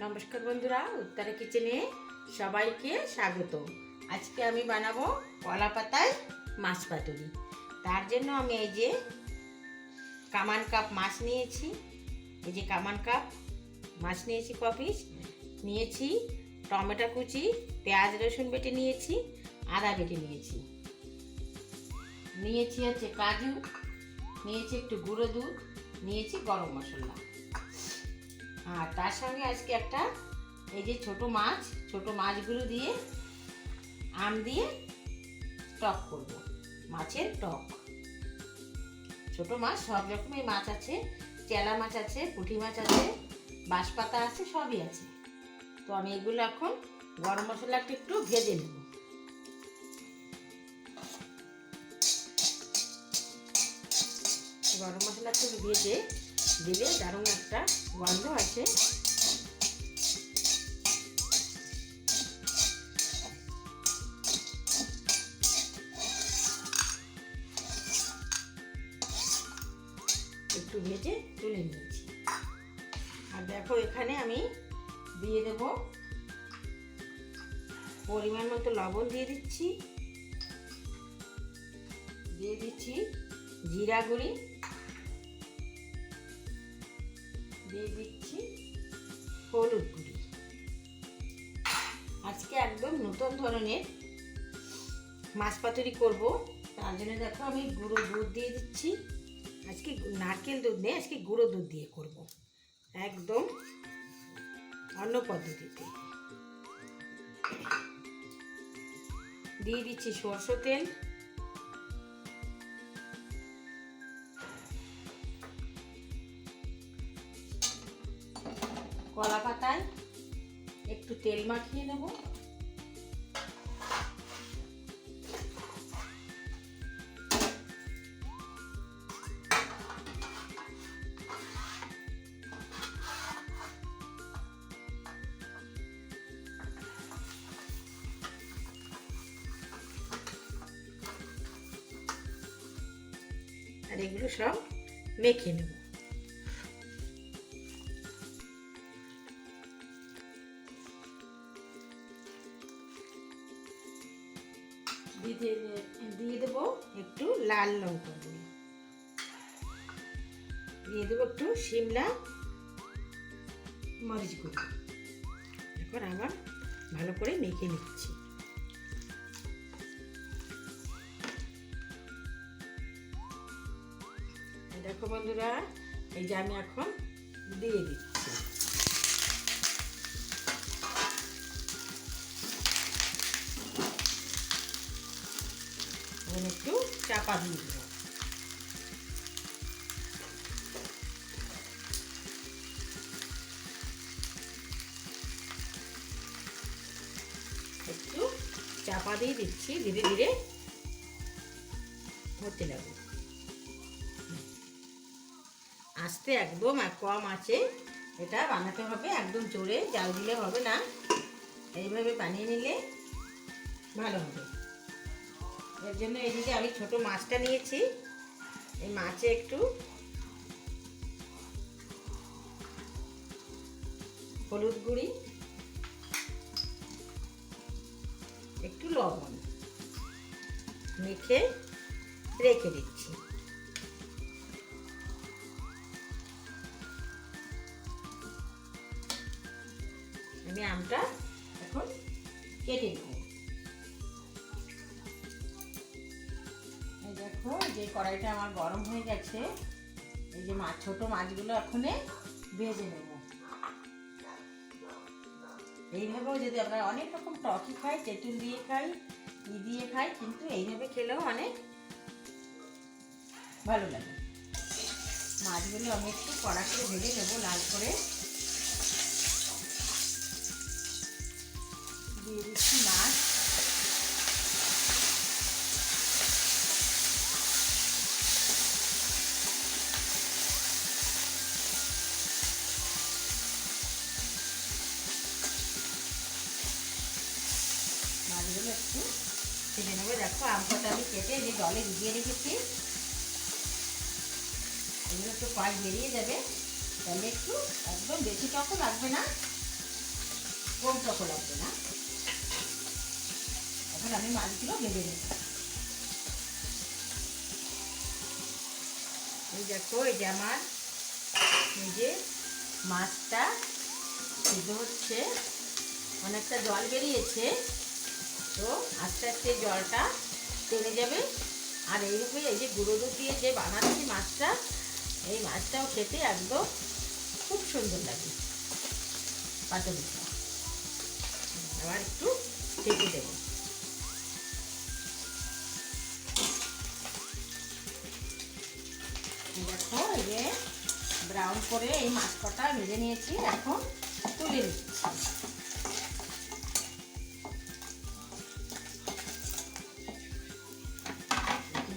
নমস্কার বন্ধুরা, উত্তরা কিচেনে সবাইকে স্বাগত। আজকে আমি বানাবো কলা পাতায় মাছ পাতুরি। তার জন্য আমি এই যে কামান কাপ মাছ নিয়েছি, এই যে কামান কাপ মাছ নিয়েছি, পিস নিয়েছি, টমেটো কুচি, পেঁয়াজ রসুন বেটে নিয়েছি, আদা বেটে নিয়েছি, নিয়েছি হচ্ছে কাজু, নিয়েছি একটু গুঁড়ো দুধ, নিয়েছি গরম মশলা। আর তার সঙ্গে আজকে একটা এই যে ছোট মাছগুলো দিয়ে আম দিয়ে টক করব, মাছের টক। ছোট মাছ, সব রকমের মাছ আছে, চেলা মাছ আছে, পুঁটি মাছ আছে, বাঁশপাতা আছে, সবই আছে। তো আমি এগুলো এখন গরম মশলাটা একটু ভেজে নেব। গরম মশলা একটু ভেজে দিলে দারুণ একটা গন্ধ আছে। একটু ভেজে তুলে নিয়েছি। আর দেখো, এখানে আমি দিয়ে দেব পরিমাণ মতো লবণ, দিয়ে দিচ্ছি জিরা গুঁড়ি, দিয়ে দিচ্ছি হলুদ গুঁড়ি। আজকে একদম নতুন ধরনের মাছ পাতুরি করব, তার জন্য দেখো আমি গুঁড়ো দুধ দিয়ে দিচ্ছি। আজকে নারকেল দুধ নেই, আজকে গুঁড়ো দুধ দিয়ে করব, একদম অন্য পদ্ধতিতে। দিয়ে দিচ্ছি সরষের তেল, কলা পাতায় একটু তেল মাখিয়ে নেব। আর এগুলো সব মেখে নেব। দিয়ে দেবো একটু লাল লঙ্কা গুঁড়ো, দিয়ে দেবো একটু শিমলা মরিচ গুঁড়ো। এখন আবার ভালো করে মেখে নিচ্ছি। দেখো বন্ধুরা, এই যে আমি এখন দিয়ে দিচ্ছি। একটু চাপা দিয়ে দেবো। একটু চাপা দিয়ে দিচ্ছি, ধীরে ধীরে হতে লাগবে। আস্তে, একদম কম আঁচে এটা বানাতে হবে, একদম জোরে জাল দিলে হবে না। এইভাবে বানিয়ে নিলে ভালো হবে। এর জন্য এদিকে আমি ছোট মাছটা নিয়েছি, এই মাছে একটু হলুদ গুঁড়ি, একটু লবণ মেখে রেখে দিচ্ছি। আমি আমটা এখন কেটে নেব। এই দেখো, যে কড়াইটা আমার গরম হয়ে গেছে, এই যে ছোট মাছগুলো এখন ভেজে নেব। এইভাবেও যদি আমরা অনেক রকম টকি খাই, তেঁতুল দিয়ে খাই, দিয়ে খাই, কিন্তু এইভাবে খেলেও অনেক ভালো লাগে। মাছগুলো আমি একটু কড়া করে ভেজে নেবো, লাল করে। দিয়ে দিচ্ছি মাছ, মাছগুলো একটু ভেজে নেবো। দেখো, আম কটা আমি কেটে যে জলে ভিজিয়ে রেখেছি, এগুলো একটু পাশ বেরিয়ে যাবে, তাহলে একটু একদম বেশি টকও লাগবে না, টকো লাগবে না। এখন আমি মাছগুলো ভেজে নেব। এই দেখো, এই যে আমার এই যে মাছটা সিদ্ধ হচ্ছে, অনেকটা জল বেরিয়েছে, তো আস্তে আস্তে জলটা টেনে যাবে। আর এইভাবে এই যে গুঁড়ো দুধ দিয়ে যে বানাচ্ছি মাছটা, এই মাছটাও খেতে একদম খুব সুন্দর লাগে পাতুরিটা। আবার একটু ঢেকে দেবো। দেখো, এই যে ব্রাউন করে এই মাছ কটা ভেজে নিয়েছি, এখন তুলে দিচ্ছি।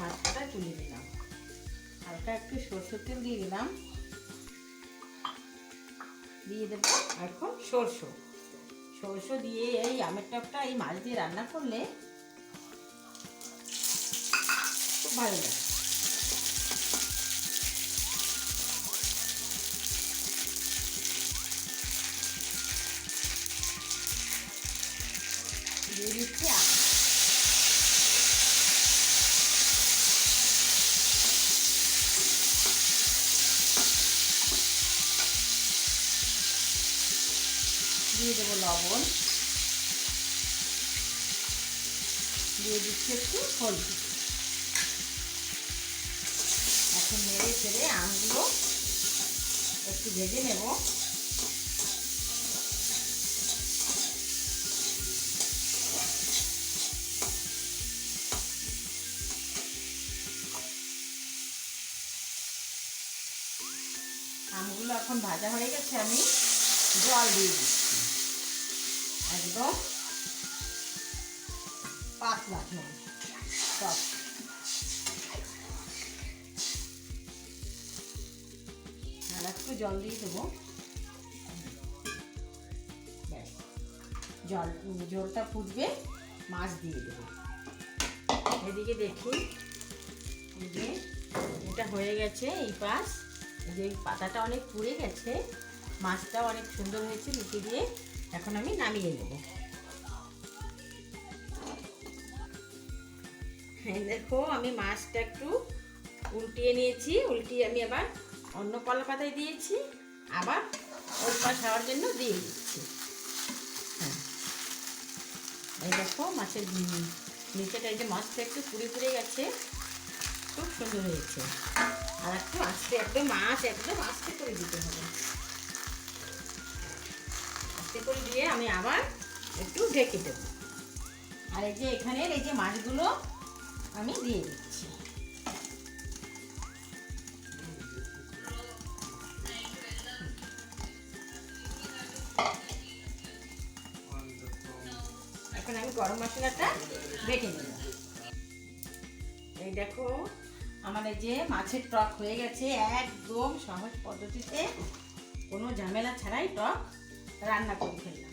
মাছ কটা তুলে দিলাম, হালকা একটু সরষের তেল দিয়ে দিলাম, দিয়ে দেবো এখন সরষে দিয়ে এই আমের টকটা এই মাছ দিয়ে রান্না করলে খুব ভালো লাগে। দিয়ে দিচ্ছি দিয়ে দেবো লবণ, দিয়ে দিচ্ছি একটু হলুদ। এখন নেড়ে ছেড়ে আমগুলো একটু ভেজে নেব। আমগুলো এখন ভাজা হয়ে গেছে, আমি জল দিয়ে দিচ্ছি, একদম পাতলা ঝোল টক। আর একটু জল দিয়ে দেবো, ব্যাস জলটা ফুটবে, মাছ দিয়ে দেবো। এদিকে দেখুন, এই যে এটা হয়ে গেছে, এই পাশ এই যে পাতাটা অনেক পুড়ে গেছে, মাছটাও অনেক সুন্দর হয়েছে লুচি দিয়ে। এখন আমি নামিয়ে নেব। হ্যাঁ দেখো, আমি মাছটা একটু উল্টিয়ে নিয়েছি, উল্টিয়ে আমি আবার অন্য কলা পাতায় দিয়েছি, আবার ওই পাশ হওয়ার জন্য দিয়ে দিচ্ছি। হ্যাঁ, এই দেখো মাছের নিচেটা, এই যে মাছটা একটু পুড়ে গেছে, খুব সুন্দর হয়েছে। আর একটু আস্তে একদম আস্তে করে দিতে হবে, আস্তে করে দিয়ে আমি আবার একটু ঢেকে দেব। আর এই যে এখানের এই যে মাছগুলো আমি দিয়ে দিচ্ছি। এখন আমি গরম মশলাটা বেটে নেব। এই দেখো, আমার এই যে মাছের টক হয়ে গেছে, একদম সহজ পদ্ধতিতে, কোনো ঝামেলা ছাড়াই টক রান্না করে ফেললাম,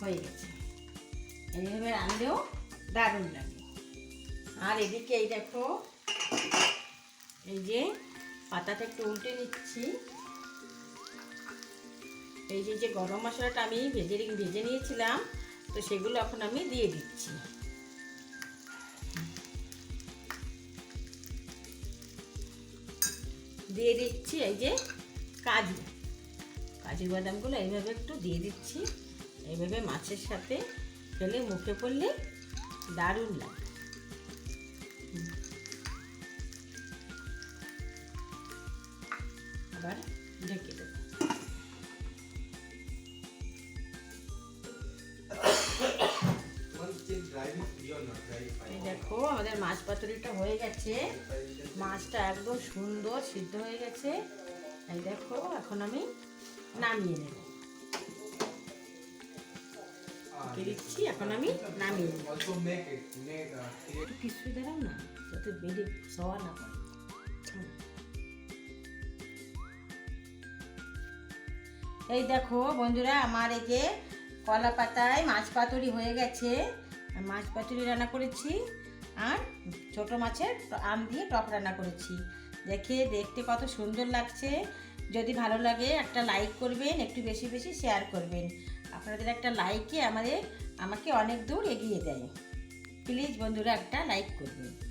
হয়ে গেছে। এইভাবে রান্নলেও দারুণ লাগে। আর এদিকে এই দেখো, এই যে পাতাটা একটু উল্টে নিচ্ছি। এই যে গরম মশলাটা আমি ভেজে নিয়েছিলাম, তো সেগুলো এখন আমি দিয়ে দিচ্ছি। দিয়ে দিচ্ছি এই যে কাজু বাদামগুলো এইভাবে একটু দিয়ে দিচ্ছি। এইভাবে মাছের সাথে খেলে মুখে পড়লে দারুণ লাগে। আবার ঢেকে দেবো। দেখো, আমাদের মাছ পাতুরিটা হয়ে গেছে, মাছটা একদম সুন্দর সিদ্ধ হয়ে গেছে। এই দেখো, এখন আমি নামিয়ে নেব, দিচ্ছি। এখন আমি নামিয়ে নেব। কিছু দাঁড়াও না, যাতে বেড়ে সওয়া না পারে। এই দেখো বন্ধুরা, আমার এই যে কলা পাতায় মাছ পাতুরি হয়ে গেছে। মাছ পাতুরি রান্না করেছি, আর ছোট মাছের আম দিয়ে টক রান্না করেছি। দেখতে কত সুন্দর লাগছে। যদি ভালো লাগে একটা লাইক করবেন, একটু বেশি শেয়ার করবেন। আপনাদের একটা লাইকে আমাকে অনেক দূর এগিয়ে দেয়। প্লিজ বন্ধুরা একটা লাইক করবেন।